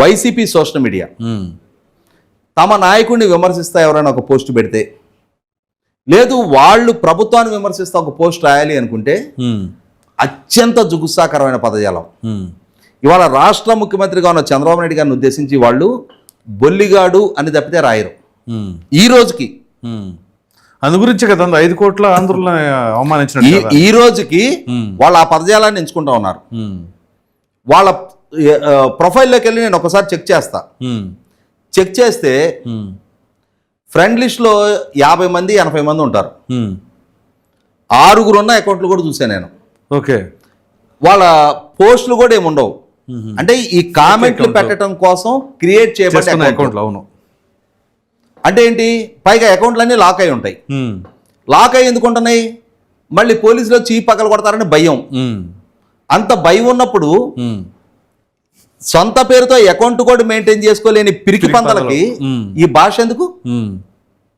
YCP social media తమ నాయకుడిని విమర్శిస్తా ఎవరైనా ఒక పోస్ట్ పెడితే, లేదు వాళ్ళు ప్రభుత్వాన్ని విమర్శిస్తా ఒక పోస్ట్ రాయాలి అనుకుంటే అత్యంత జుగుత్సాకరమైన పదజాలం. ఇవాళ రాష్ట్ర ముఖ్యమంత్రిగా ఉన్న చంద్రబాబు నాయుడు గారిని ఉద్దేశించి వాళ్ళు బొల్లిగాడు అని తప్పితే రాయరు ఈ రోజుకి. అందు గురించి కదా 5 కోట్ల ఆంధ్రులను అవమానించిన ఈ రోజుకి వాళ్ళు ఆ పదజాలాన్ని ఎంచుకుంటా ఉన్నారు. వాళ్ళ ప్రొఫైల్లోకి వెళ్ళి నేను ఒకసారి చెక్ చేస్తా. చెక్ చేస్తే ఫ్రెండ్ లిస్ట్లో 50 మంది 80 మంది ఉంటారు. 6 ఉన్న అకౌంట్లు కూడా చూసాను నేను. ఓకే, వాళ్ళ పోస్టులు కూడా ఏమి ఉండవు. అంటే ఈ కామెంట్లు పెట్టడం కోసం క్రియేట్ చేయబడిన అకౌంట్లు. అవును, అంటే ఏంటి, పైగా అకౌంట్లన్నీ లాక్ అయి ఉంటాయి. లాక్ అయ్యి ఎందుకు ఉంటున్నాయి, మళ్ళీ పోలీసులు వచ్చి పగల కొడతారని భయం. అంత భయం ఉన్నప్పుడు సొంత పేరుతో అకౌంట్ కూడా మెయింటైన్ చేసుకోలేని పిరికి పందలకి ఈ భాష ఎందుకు?